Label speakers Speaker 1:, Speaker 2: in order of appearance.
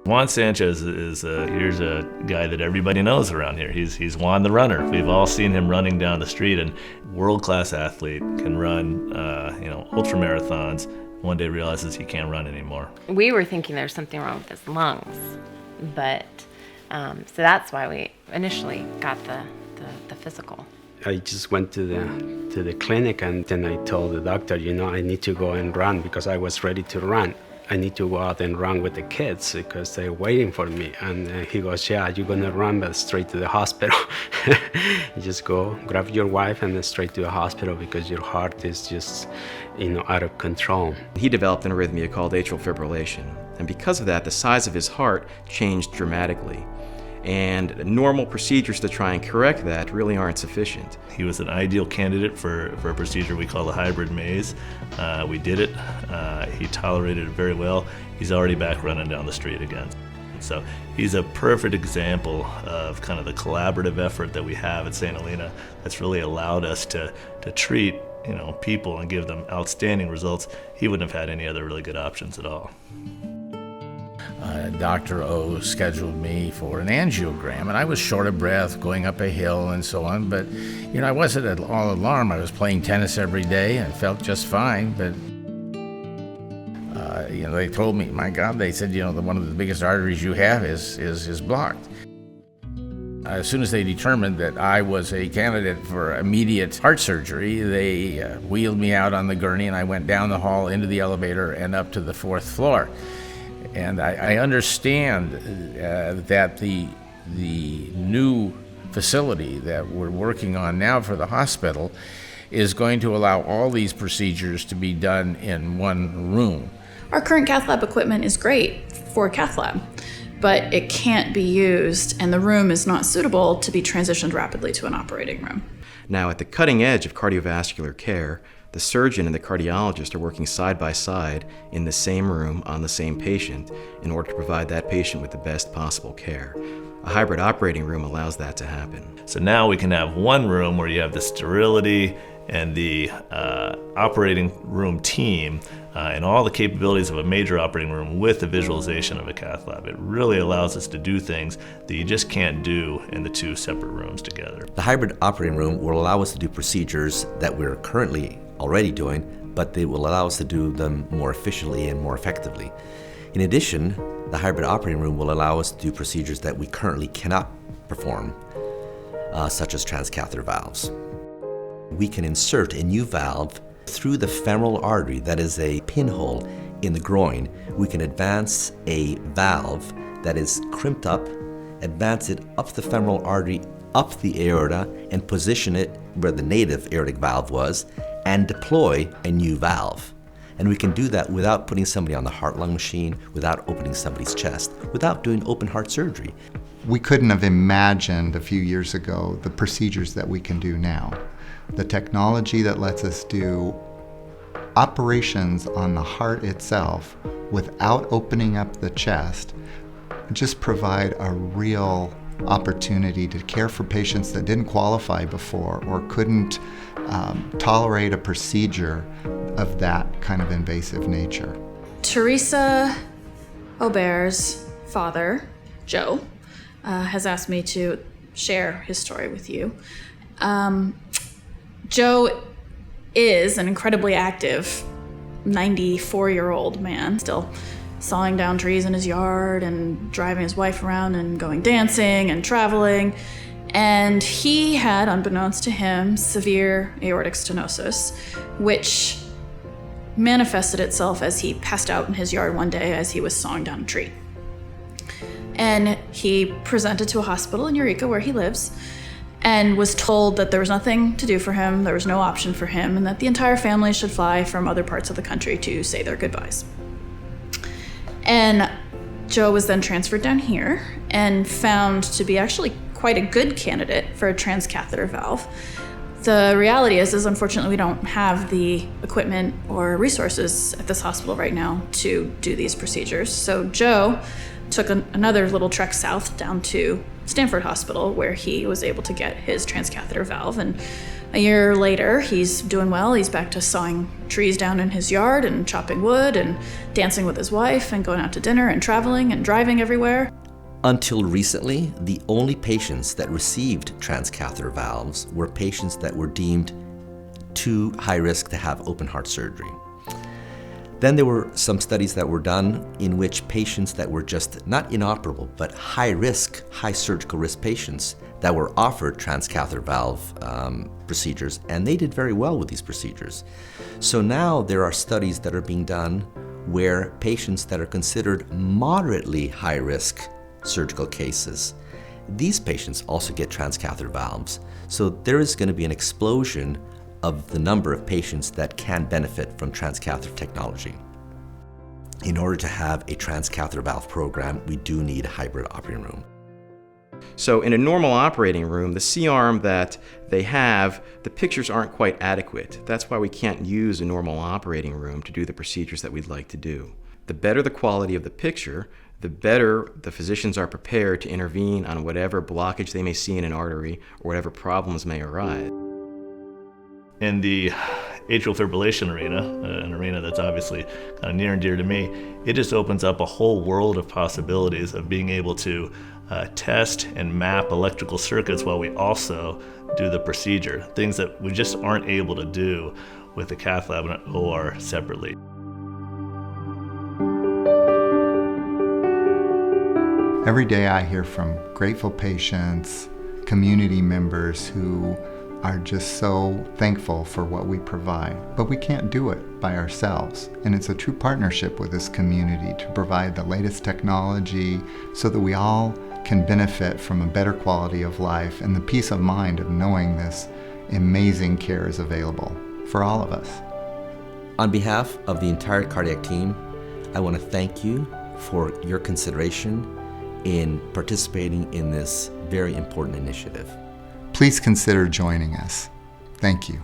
Speaker 1: Juan Sanchez is here's a guy that everybody knows around here. He's Juan the runner. We've all seen him running down the street, and world-class athlete, can run ultra marathons. One day realizes he can't run anymore.
Speaker 2: We were thinking there's something wrong with his lungs, but so that's why we initially got the physical.
Speaker 3: I just went to the clinic, and then I told the doctor, I need to go and run because I was ready to run. I need to go out and run with the kids because they're waiting for me. And he goes, yeah, you're gonna run, but straight to the hospital. You just go, grab your wife, and then straight to the hospital because your heart is just, out of control.
Speaker 4: He developed an arrhythmia called atrial fibrillation. And because of that, the size of his heart changed dramatically. And normal procedures to try and correct that really aren't sufficient.
Speaker 1: He was an ideal candidate for a procedure we call the hybrid maze. We did it. He tolerated it very well. He's already back running down the street again. So he's a perfect example of kind of the collaborative effort that we have at St. Helena that's really allowed us to treat people and give them outstanding results. He wouldn't have had any other really good options at all.
Speaker 5: Dr. O scheduled me for an angiogram, and I was short of breath going up a hill and so on, but I wasn't at all alarmed. I was playing tennis every day and felt just fine, but they told me, my God, they said, one of the biggest arteries you have is blocked. As soon as they determined that I was a candidate for immediate heart surgery, they wheeled me out on the gurney, and I went down the hall into the elevator and up to the 4th floor. And I understand that the new facility that we're working on now for the hospital is going to allow all these procedures to be done in one room.
Speaker 6: Our current cath lab equipment is great for a cath lab, but it can't be used, and the room is not suitable to be transitioned rapidly to an operating room.
Speaker 4: Now, at the cutting edge of cardiovascular care, the surgeon and the cardiologist are working side by side in the same room on the same patient in order to provide that patient with the best possible care. A hybrid operating room allows that to happen.
Speaker 1: So now we can have one room where you have the sterility and the operating room team and all the capabilities of a major operating room with the visualization of a cath lab. It really allows us to do things that you just can't do in the two separate rooms together.
Speaker 7: The hybrid operating room will allow us to do procedures that we're currently already doing, but they will allow us to do them more efficiently and more effectively. In addition, the hybrid operating room will allow us to do procedures that we currently cannot perform, such as transcatheter valves. We can insert a new valve through the femoral artery, that is a pinhole in the groin. We can advance a valve that is crimped up, advance it up the femoral artery, up the aorta, and position it where the native aortic valve was, and deploy a new valve. And we can do that without putting somebody on the heart-lung machine, without opening somebody's chest, without doing open heart surgery.
Speaker 8: We couldn't have imagined a few years ago the procedures that we can do now. The technology that lets us do operations on the heart itself without opening up the chest just provide a real opportunity to care for patients that didn't qualify before or couldn't tolerate a procedure of that kind of invasive nature.
Speaker 6: Teresa Aubert's father, Joe, has asked me to share his story with you. Joe is an incredibly active 94-year-old man, still sawing down trees in his yard and driving his wife around and going dancing and traveling. And he had, unbeknownst to him, severe aortic stenosis, which manifested itself as he passed out in his yard one day as he was sawing down a tree. And he presented to a hospital in Eureka, where he lives, and was told that there was nothing to do for him, there was no option for him, and that the entire family should fly from other parts of the country to say their goodbyes. And Joe was then transferred down here and found to be actually quite a good candidate for a transcatheter valve. The reality is unfortunately we don't have the equipment or resources at this hospital right now to do these procedures. So Joe took another little trek south down to Stanford Hospital, where he was able to get his transcatheter valve. And A year later, he's doing well. He's back to sawing trees down in his yard and chopping wood and dancing with his wife and going out to dinner and traveling and driving everywhere.
Speaker 7: Until recently, the only patients that received transcatheter valves were patients that were deemed too high risk to have open heart surgery. Then there were some studies that were done in which patients that were just not inoperable, but high risk, high surgical risk patients that were offered transcatheter valve procedures, and they did very well with these procedures. So now there are studies that are being done where patients that are considered moderately high risk surgical cases, these patients also get transcatheter valves. So there is going to be an explosion of the number of patients that can benefit from transcatheter technology. In order to have a transcatheter valve program, we do need a hybrid operating room.
Speaker 4: So in a normal operating room, the C-arm that they have, the pictures aren't quite adequate. That's why we can't use a normal operating room to do the procedures that we'd like to do. The better the quality of the picture, the better the physicians are prepared to intervene on whatever blockage they may see in an artery or whatever problems may arise.
Speaker 1: In the atrial fibrillation arena, an arena that's obviously kind of near and dear to me, it just opens up a whole world of possibilities of being able to test and map electrical circuits while we also do the procedure, things that we just aren't able to do with the cath lab and OR separately.
Speaker 8: Every day I hear from grateful patients, community members who are just so thankful for what we provide. But we can't do it by ourselves. And it's a true partnership with this community to provide the latest technology so that we all can benefit from a better quality of life and the peace of mind of knowing this amazing care is available for all of us.
Speaker 7: On behalf of the entire cardiac team, I want to thank you for your consideration in participating in this very important initiative.
Speaker 8: Please consider joining us. Thank you.